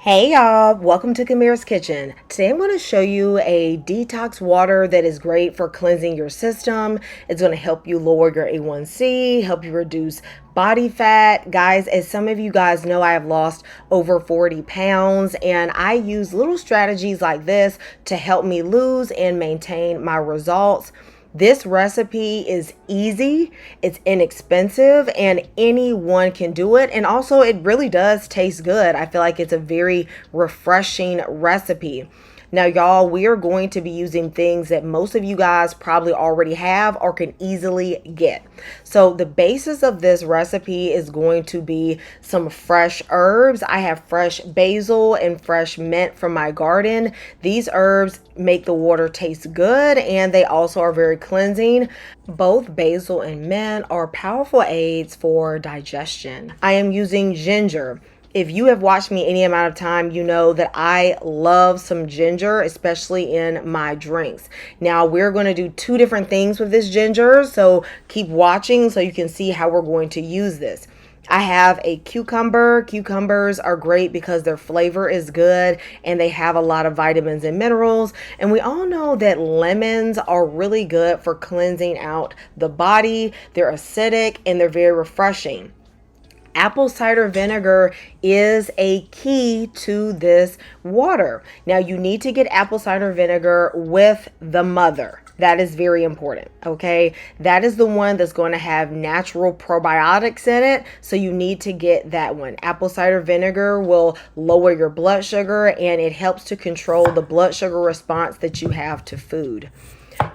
Hey y'all, welcome to Kamira's Kitchen. Today I'm going to show you a detox water that is great for cleansing your system. It's going to help you lower your A1C, help you reduce body fat. Guys, as some of you guys know, I have lost over 40 pounds and I use little strategies like this to help me lose and maintain my results. This recipe is easy, it's inexpensive, and anyone can do it. And also, it really does taste good. I feel like it's a very refreshing recipe. Now, y'all, we are going to be using things that most of you guys probably already have or can easily get. So the basis of this recipe is going to be some fresh herbs. I have fresh basil and fresh mint from my garden. These herbs make the water taste good and they also are very cleansing. Both basil and mint are powerful aids for digestion. I am using ginger. If you have watched me any amount of time, you know that I love some ginger, especially in my drinks. Now, we're going to do two different things with this ginger, so keep watching so you can see how we're going to use this. I have a cucumber. Cucumbers are great because their flavor is good and they have a lot of vitamins and minerals. And we all know that lemons are really good for cleansing out the body. They're acidic and they're very refreshing. Apple cider vinegar is a key to this water. Now, you need to get apple cider vinegar with the mother. That is very important, okay? That is the one that's going to have natural probiotics in it, so you need to get that one. Apple cider vinegar will lower your blood sugar, and it helps to control the blood sugar response that you have to food.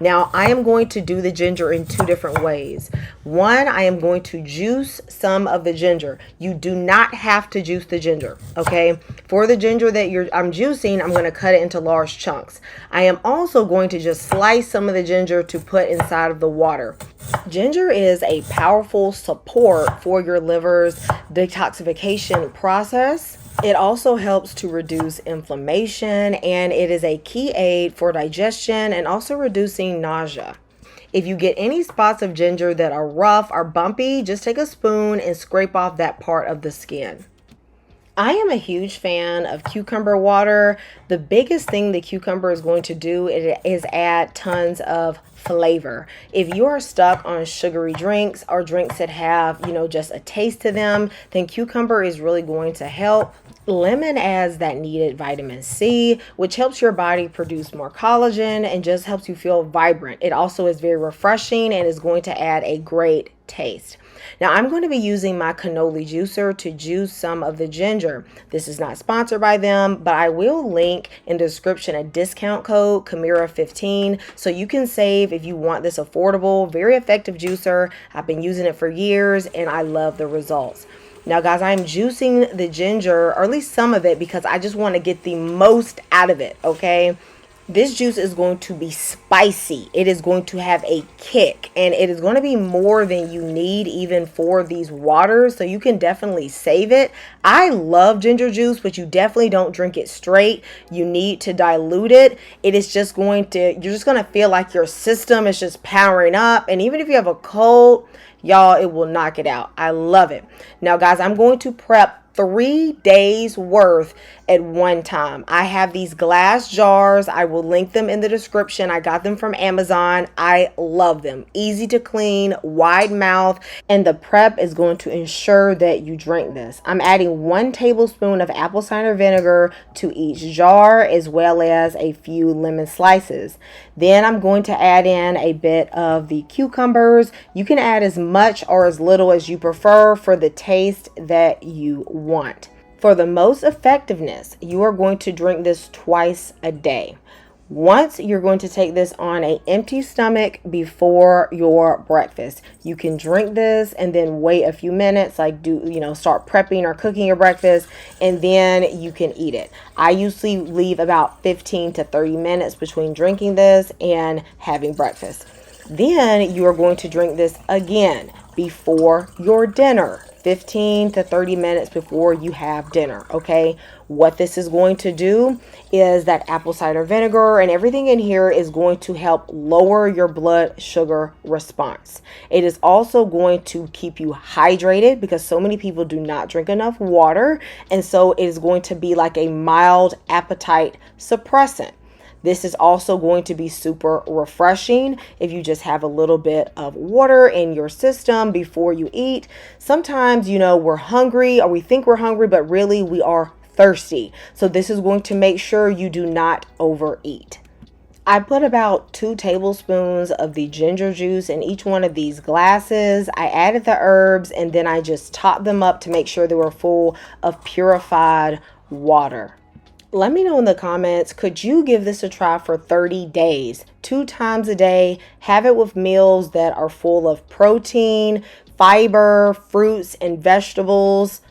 Now, I am going to do the ginger in two different ways. One, I am going to juice some of the ginger. You do not have to juice the ginger, okay? For the ginger that I'm juicing, I'm going to cut it into large chunks. I am also going to just slice some of the ginger to put inside of the water. Ginger is a powerful support for your liver's detoxification process. It also helps to reduce inflammation and it is a key aid for digestion and also reducing nausea. If you get any spots of ginger that are rough or bumpy, just take a spoon and scrape off that part of the skin. I am a huge fan of cucumber water. The biggest thing the cucumber is going to do is add tons of flavor. If you are stuck on sugary drinks or drinks that have, just a taste to them, then cucumber is really going to help. Lemon adds that needed vitamin C, which helps your body produce more collagen and just helps you feel vibrant. It also is very refreshing and is going to add a great taste. Now, I'm going to be using my cannoli juicer to juice some of the ginger. This is not sponsored by them, but I will link in the description a discount code, Kamira15, so you can save if you want this affordable, very effective juicer. I've been using it for years and I love the results. Now, guys, I'm juicing the ginger, or at least some of it, because I just want to get the most out of it, okay? This juice is going to be spicy. It is going to have a kick, and it is going to be more than you need even for these waters, so you can definitely save it. I love ginger juice, but you definitely don't drink it straight. You need to dilute it. It is just going to, you're just going to feel like your system is just powering up, and even if you have a cold, y'all, it will knock it out. I love it. Now, guys, I'm going to prep 3 days worth at one time. I have these glass jars. I will link them in the description. I got them from Amazon. I love them. Easy to clean, wide mouth, and the prep is going to ensure that you drink this. I'm adding 1 tablespoon of apple cider vinegar to each jar, as well as a few lemon slices. Then I'm going to add in a bit of the cucumbers. You can add as much or as little as you prefer for the taste that you want. For the most effectiveness, you are going to drink this twice a day. Once, you're going to take this on an empty stomach before your breakfast. You can drink this and then wait a few minutes, start prepping or cooking your breakfast, and then you can eat it. I usually leave about 15 to 30 minutes between drinking this and having breakfast. Then you are going to drink this again before your dinner, 15 to 30 minutes before you have dinner. Okay, what this is going to do is that apple cider vinegar and everything in here is going to help lower your blood sugar response. It is also going to keep you hydrated because so many people do not drink enough water, and so it is going to be like a mild appetite suppressant. This is also going to be super refreshing if you just have a little bit of water in your system before you eat. Sometimes, we're hungry or we think we're hungry, but really we are thirsty. So this is going to make sure you do not overeat. I put about 2 tablespoons of the ginger juice in each one of these glasses. I added the herbs and then I just topped them up to make sure they were full of purified water. Let me know in the comments, could you give this a try for 30 days, 2 times a day? Have it with meals that are full of protein, fiber, fruits, and vegetables.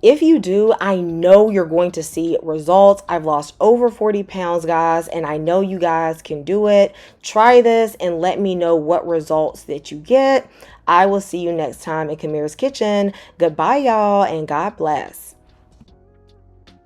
If you do, I know you're going to see results. I've lost over 40 pounds, guys, and I know you guys can do it. Try this and let me know what results that you get. I will see you next time in Kamira's Kitchen. Goodbye, y'all, and God bless.